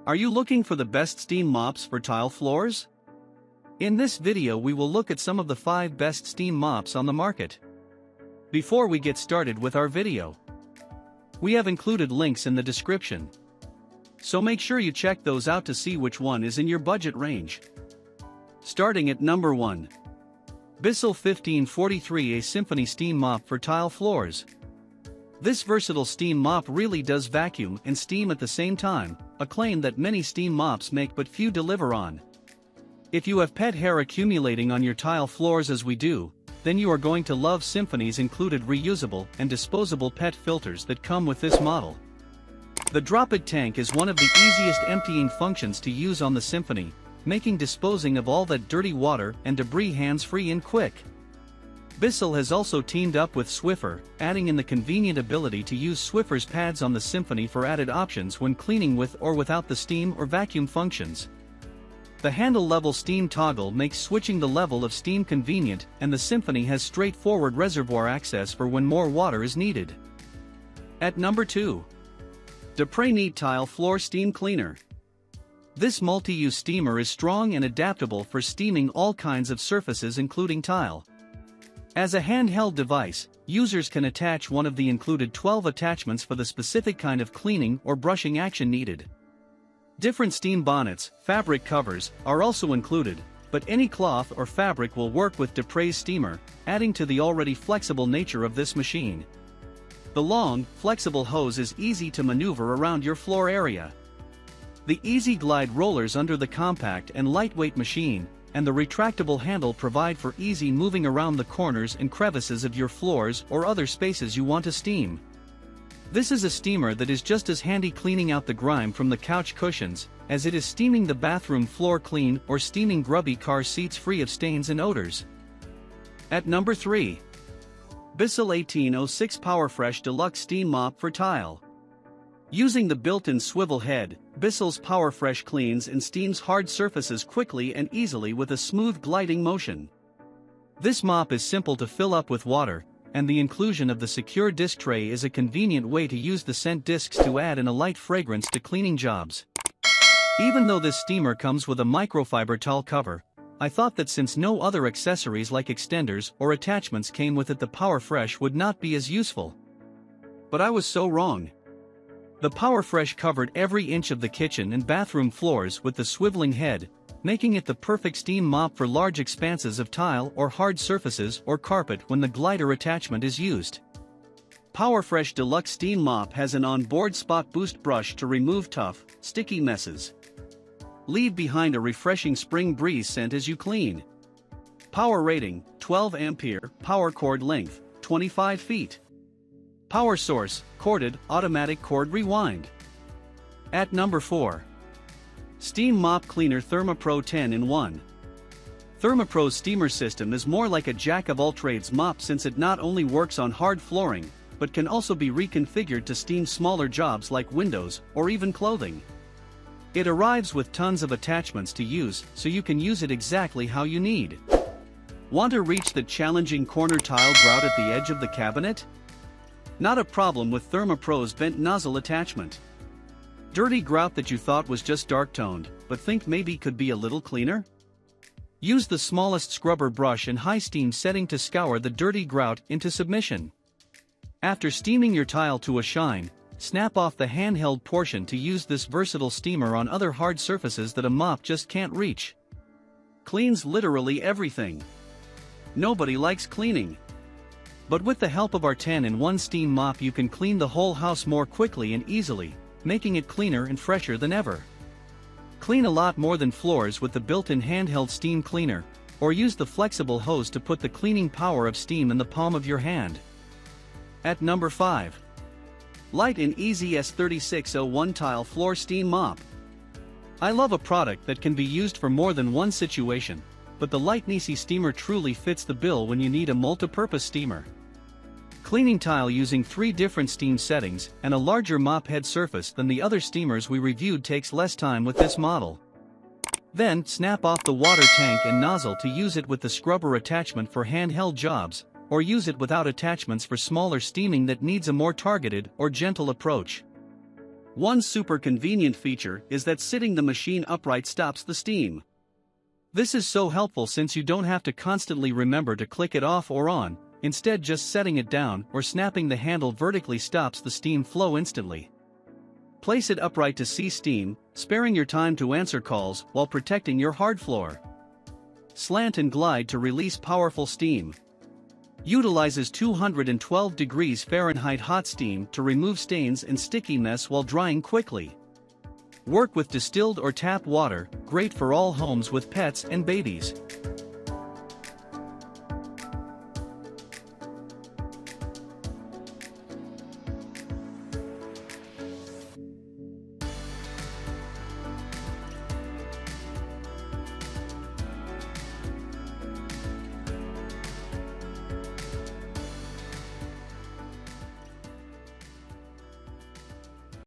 Are you looking for the best steam mops for tile floors? In this video we will look at some of the 5 best steam mops on the market. Before we get started with our video, we have included links in the description, so make sure you check those out to see which one is in your budget range. Starting at number 1. Bissell 1543, a Symphony steam mop for tile floors. This versatile steam mop really does vacuum and steam at the same time, a claim that many steam mops make but few deliver on. If you have pet hair accumulating on your tile floors as we do, then you are going to love Symphony's included reusable and disposable pet filters that come with this model. The drop-it tank is one of the easiest emptying functions to use on the Symphony, making disposing of all that dirty water and debris hands-free and quick. Bissell has also teamed up with Swiffer, adding in the convenient ability to use Swiffer's pads on the Symphony for added options when cleaning with or without the steam or vacuum functions. The handle level steam toggle makes switching the level of steam convenient, and the Symphony has straightforward reservoir access for when more water is needed. At number 2. Dupray Neat Tile Floor Steam Cleaner. This multi-use steamer is strong and adaptable for steaming all kinds of surfaces including tile. As a handheld device, users can attach one of the included 12 attachments for the specific kind of cleaning or brushing action needed. Different steam bonnets, fabric covers, are also included, but any cloth or fabric will work with Dupray's steamer, adding to the already flexible nature of this machine. The long, flexible hose is easy to maneuver around your floor area. The easy glide rollers under the compact and lightweight machine, and the retractable handle provide for easy moving around the corners and crevices of your floors or other spaces you want to steam. This is a steamer that is just as handy cleaning out the grime from the couch cushions, as it is steaming the bathroom floor clean or steaming grubby car seats free of stains and odors. At number 3. Bissell 1806 PowerFresh Deluxe Steam Mop for Tile. Using the built-in swivel head, Bissell's PowerFresh cleans and steams hard surfaces quickly and easily with a smooth gliding motion. This mop is simple to fill up with water, and the inclusion of the secure disc tray is a convenient way to use the scent discs to add in a light fragrance to cleaning jobs. Even though this steamer comes with a microfiber towel cover, I thought that since no other accessories like extenders or attachments came with it, the PowerFresh would not be as useful. But I was so wrong. The PowerFresh covered every inch of the kitchen and bathroom floors with the swiveling head, making it the perfect steam mop for large expanses of tile or hard surfaces or carpet when the glider attachment is used. PowerFresh Deluxe Steam Mop has an on-board spot boost brush to remove tough, sticky messes. Leave behind a refreshing spring breeze scent as you clean. Power rating, 12 ampere, power cord length, 25 feet. Power source, corded, automatic cord rewind. At number 4. Steam Mop Cleaner ThermaPro 10-in-1. ThermaPro's steamer system is more like a jack-of-all-trades mop, since it not only works on hard flooring, but can also be reconfigured to steam smaller jobs like windows or even clothing. It arrives with tons of attachments to use, so you can use it exactly how you need. Want to reach the challenging corner tile grout at the edge of the cabinet? Not a problem with ThermaPro's vent nozzle attachment. Dirty grout that you thought was just dark-toned, but think maybe could be a little cleaner? Use the smallest scrubber brush and high steam setting to scour the dirty grout into submission. After steaming your tile to a shine, snap off the handheld portion to use this versatile steamer on other hard surfaces that a mop just can't reach. Cleans literally everything. Nobody likes cleaning. But with the help of our 10-in-1 steam mop, you can clean the whole house more quickly and easily, making it cleaner and fresher than ever. Clean a lot more than floors with the built-in handheld steam cleaner, or use the flexible hose to put the cleaning power of steam in the palm of your hand. At number 5. Light and Easy S3601 Tile Floor Steam Mop. I love a product that can be used for more than one situation, but the Light and Easy steamer truly fits the bill when you need a multi-purpose steamer. Cleaning tile using 3 different steam settings and a larger mop head surface than the other steamers we reviewed takes less time with this model. Then, snap off the water tank and nozzle to use it with the scrubber attachment for handheld jobs, or use it without attachments for smaller steaming that needs a more targeted or gentle approach. One super convenient feature is that sitting the machine upright stops the steam. This is so helpful since you don't have to constantly remember to click it off or on, instead just setting it down or snapping the handle vertically stops the steam flow instantly. Place it upright to see steam, sparing your time to answer calls while protecting your hard floor. Slant and glide to release powerful steam. Utilizes 212 degrees Fahrenheit hot steam to remove stains and sticky mess while drying quickly. Work with distilled or tap water, great for all homes with pets and babies.